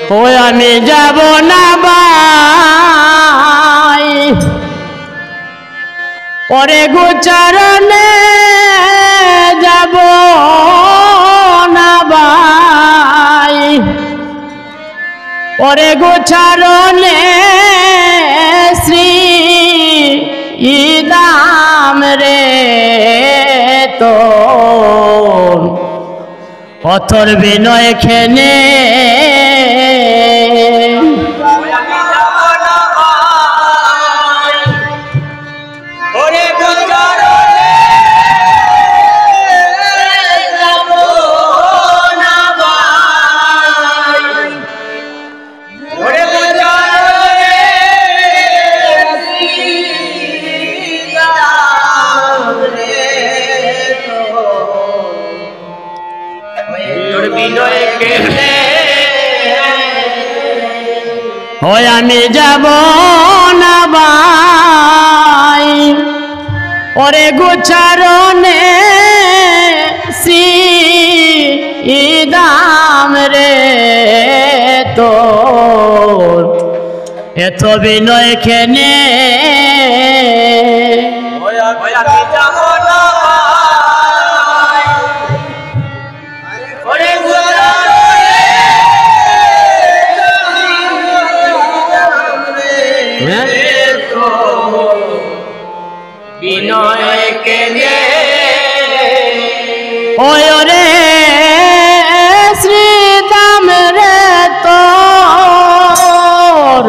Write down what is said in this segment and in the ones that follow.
ও আমি যাব না ভাই ওরে গোচরণে যাব না ভাই ওরে গোচরণে শ্রী দাম রে তো পথর বিনয় খেনে ওই আমি যাব না ভাই ওরে গোচরণে শ্রী দাম রে তো এত বিনয় খেনে বিনয় কেনে ওই রে শ্রীদাম রে তোর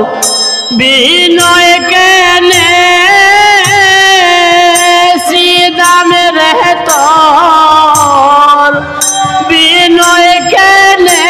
বিনয় কেনে শ্রীদাম রে তোর বিনয় কেনে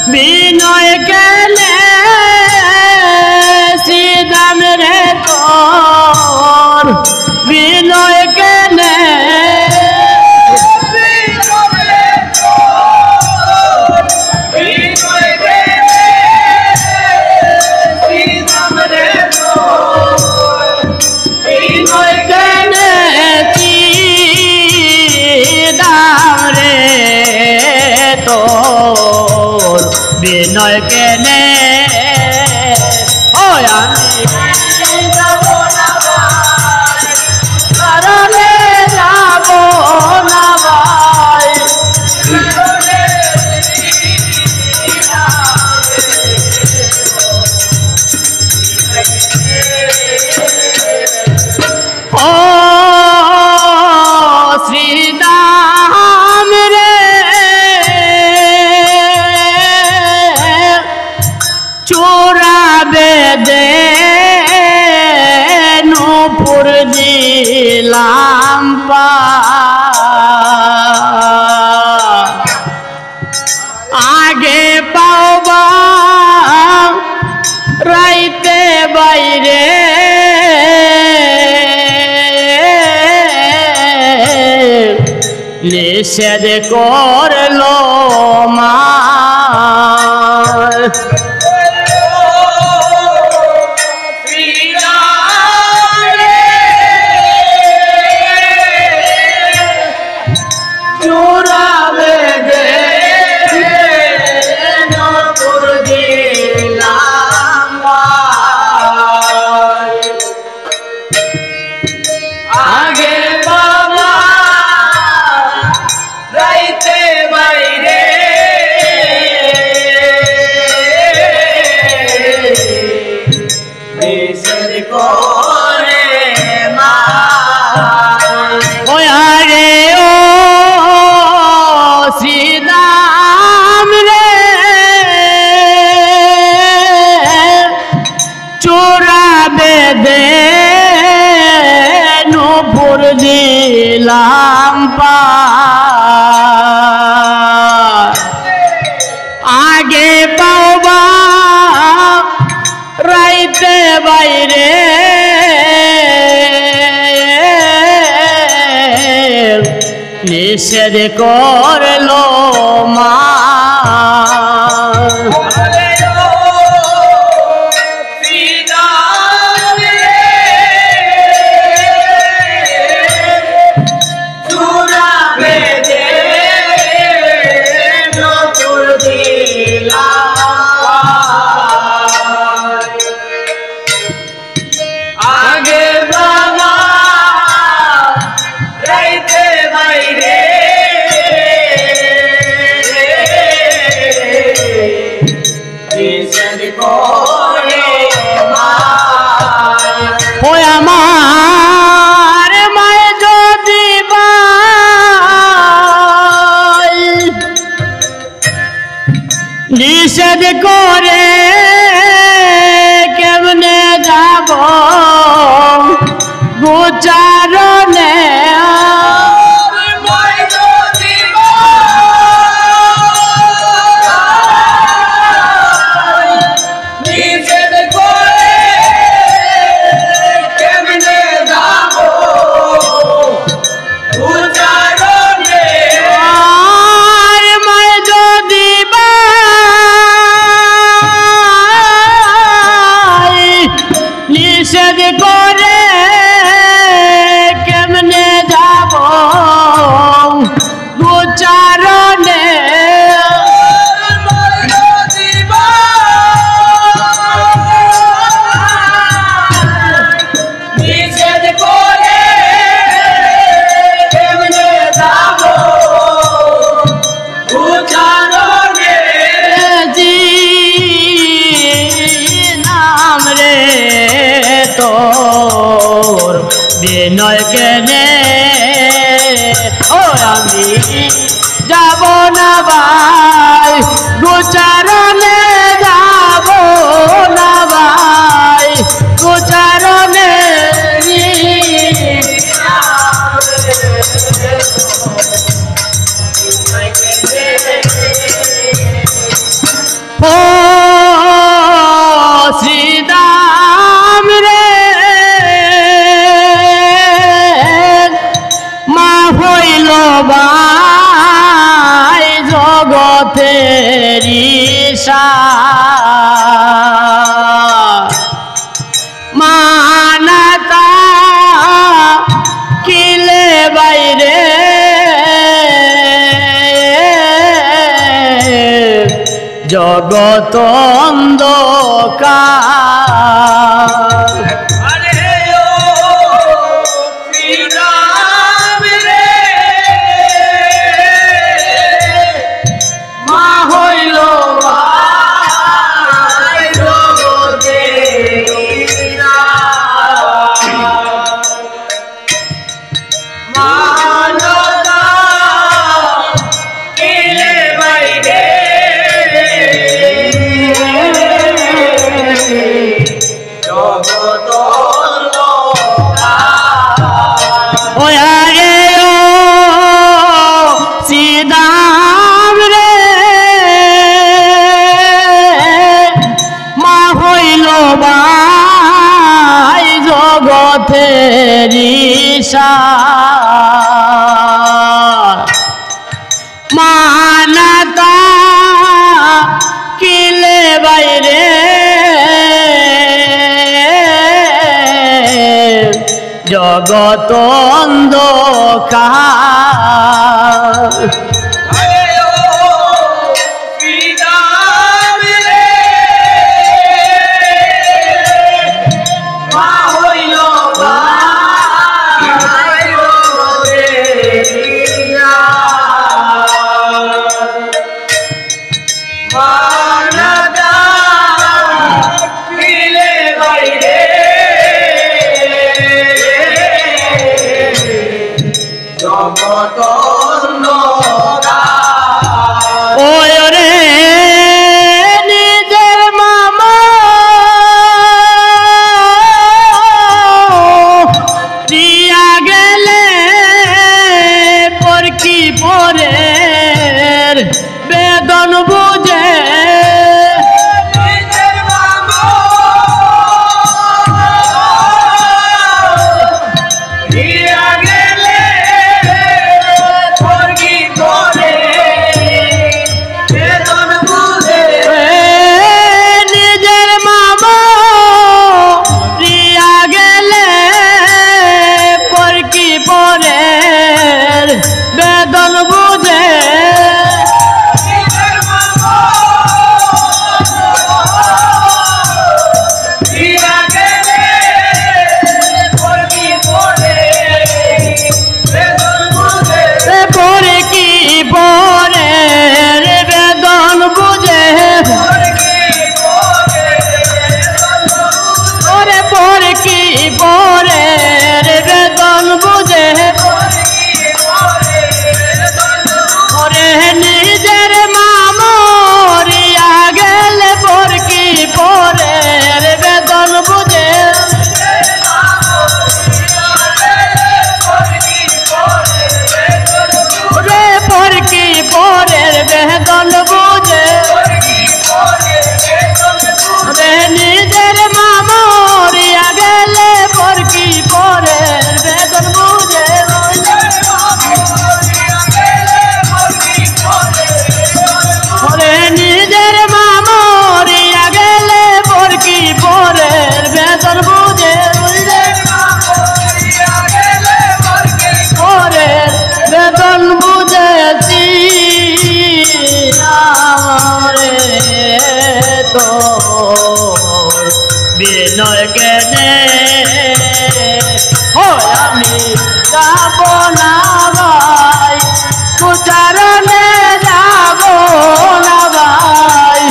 বিনয় কেনে বিনয় কেনে দাম রে তোর বিনয় কেনে ও আমি শ্রীদাম রে চোরাবে দে নূপুর দিলাম পা আগে পাওবা রাইতে বাইরে নিষেধ করলো মা দিলাম পা আগে পাওবা রাইতে বাইরে নিষেধ করলো মা আমার মায়ে যদি নিষেধ করে কেমনে যাব গোচারণে নিষেধ করে কেমনে যাব গোচারণে নিষেধ করে কেমনে যাব গোচারণে জি নাম রে তোর বিনয় কেনে ও আমি যাব না ভাই গোচারণে যাব না ভাই গোচারণে ও শ্রীদাম রে মা হইল ভাই জগতের ঈশা মানাতা কিলে বাইরে জগত অন্ধকার মা হইল জগতের ঈশা মানাতা কিলে বাইরে জগত অন্ধকার নিজের মামা দিয়া গেলে পর কি পরে বেদন বুঝে বিনয় কেনে আমি যাব না ভাই গুচারণে যাব না ভাই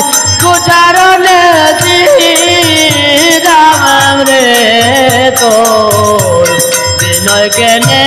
গুচারণে দিদাম রে তোর বিনয় কেনে